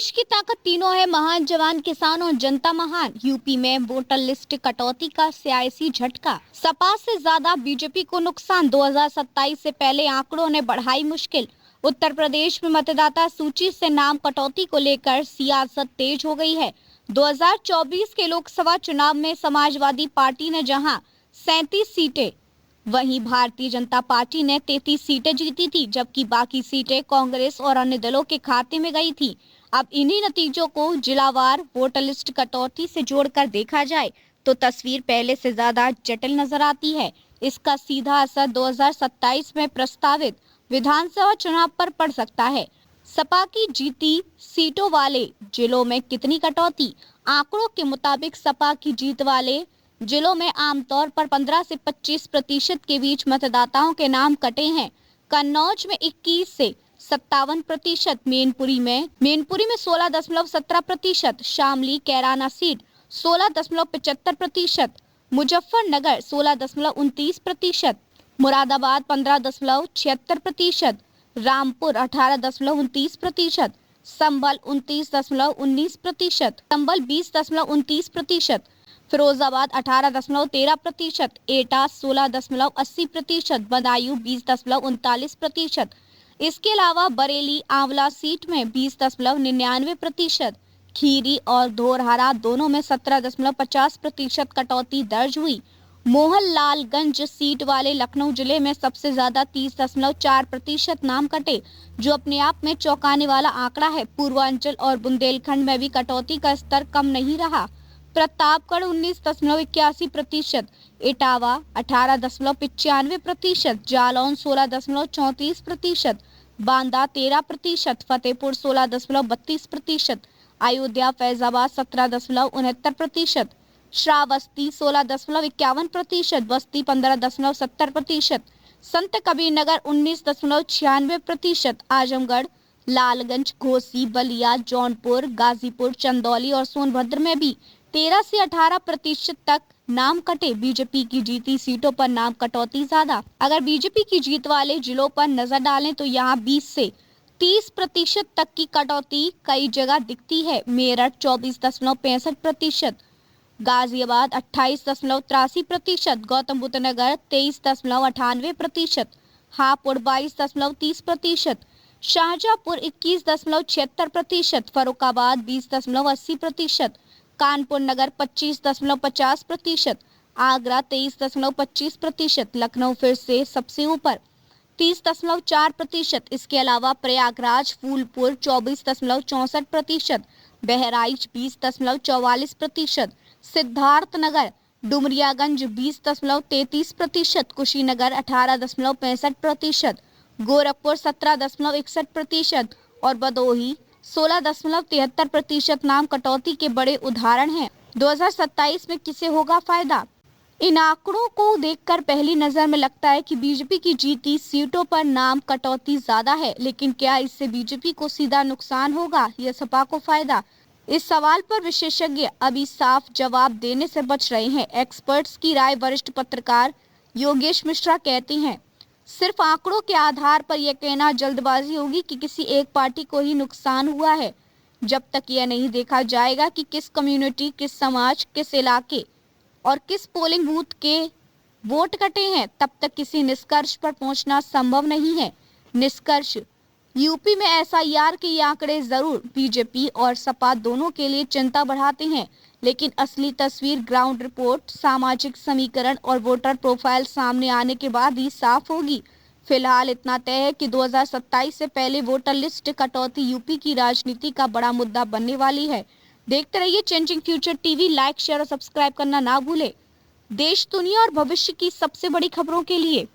देश की ताकत तीनों है, महान जवान, किसान और जनता महान। यूपी में वोटर लिस्ट कटौती का सियासी झटका, सपा से ज्यादा बीजेपी को नुकसान। 2027 से पहले आंकड़ों ने बढ़ाई मुश्किल। उत्तर प्रदेश में मतदाता सूची से नाम कटौती को लेकर सियासत तेज हो गई है। 2024 के लोकसभा चुनाव में समाजवादी पार्टी ने जहां 37 सीटें, वहीं भारतीय जनता पार्टी ने 33 सीटें जीती थी, जबकि बाकी सीटें कांग्रेस और अन्य दलों के खाते में गई थी। अब इन्हीं नतीजों को जिलावार वोटर लिस्ट कटौती से जोड़कर देखा जाए तो तस्वीर पहले से ज्यादा जटिल नजर आती है। इसका सीधा असर 2027 में प्रस्तावित विधानसभा चुनाव पर पड़ सकता है। सपा की जीती सीटों वाले जिलों में कितनी कटौती? आंकड़ों के मुताबिक सपा की जीत वाले जिलों में आमतौर पर 15 से 25% के बीच मतदाताओं के नाम कटे हैं। कन्नौज में 21 से 57%, मैनपुरी में 16.17%, शामली कैराना सीट 16.75%, मुजफ्फरनगर 16.29%, मुरादाबाद 15.76%, रामपुर 18.29%, संभल 29.19%, संभल 20.29%, फिरोजाबाद 18.13%, एटा 16.80%, बदायूं 20.39%। इसके अलावा बरेली आंवला सीट में 20.99%, खीरी और धोरहरा दोनों में 17.50% कटौती दर्ज हुई। मोहनलालगंज सीट वाले लखनऊ जिले में सबसे ज्यादा 30.4% नाम कटे, जो अपने आप में चौंकाने वाला आंकड़ा है। पूर्वांचल और बुंदेलखंड में भी कटौती का स्तर कम नहीं रहा। प्रतापगढ़ 19.81%, इटावा 18.95%, जालौन 16.34%, बांदा 13%, फतेहपुर 16.32%, अयोध्या फैजाबाद 17.69%, श्रावस्ती 16.51%, बस्ती 15.70%, संत कबीरनगर 19.96%, आजमगढ़, लालगंज, घोसी, बलिया, जौनपुर, गाजीपुर, चंदौली और सोनभद्र में भी 13 से 18% तक नाम कटे। बीजेपी की जीती सीटों पर नाम कटौती ज्यादा। अगर बीजेपी की जीत वाले जिलों पर नजर डालें तो यहाँ 20 से 30% तक की कटौती कई जगह दिखती है। मेरठ 24.65%, गाजियाबाद 28.83%, गौतम बुद्ध नगर 23.98%, हापुड़ 22.30%, शाहजहांपुर 21.76%, फर्रुखाबाद 20.80%, कानपुर नगर 25.50%, आगरा 23.25%, लखनऊ फिर से सबसे ऊपर 30.4%। इसके अलावा प्रयागराज, फूलपुर 24.64%, बहराइच 20.44%, सिद्धार्थनगर, डुमरियागंज 20.33%, कुशीनगर 18.65%, गोरखपुर 17.61% और भदोही 16.73% नाम कटौती के बड़े उदाहरण हैं। 2027 में किसे होगा फायदा? इन आंकड़ों को देखकर पहली नजर में लगता है कि बीजेपी की जीती सीटों पर नाम कटौती ज्यादा है, लेकिन क्या इससे बीजेपी को सीधा नुकसान होगा या सपा को फायदा? इस सवाल पर विशेषज्ञ अभी साफ जवाब देने से बच रहे हैं। एक्सपर्ट्स की राय वरिष्ठ पत्रकार योगेश मिश्रा कहते हैं, सिर्फ आंकड़ों के आधार पर यह कहना जल्दबाजी होगी कि किसी एक पार्टी को ही नुकसान हुआ है। जब तक यह नहीं देखा जाएगा कि किस कम्युनिटी, किस समाज, किस इलाके और किस पोलिंग बूथ के वोट कटे हैं, तब तक किसी निष्कर्ष पर पहुंचना संभव नहीं है। निष्कर्ष, यूपी में एसआईआर के ये आंकड़े जरूर बीजेपी और सपा दोनों के लिए चिंता बढ़ाते हैं, लेकिन असली तस्वीर ग्राउंड रिपोर्ट, सामाजिक समीकरण और वोटर प्रोफाइल सामने आने के बाद ही साफ होगी। फिलहाल इतना तय है कि 2027 से पहले वोटर लिस्ट कटौती यूपी की राजनीति का बड़ा मुद्दा बनने वाली है। देखते रहिए changing future TV. Like, share और सब्सक्राइब करना ना भूले। देश, दुनिया और भविष्य की सबसे बड़ी खबरों के लिए।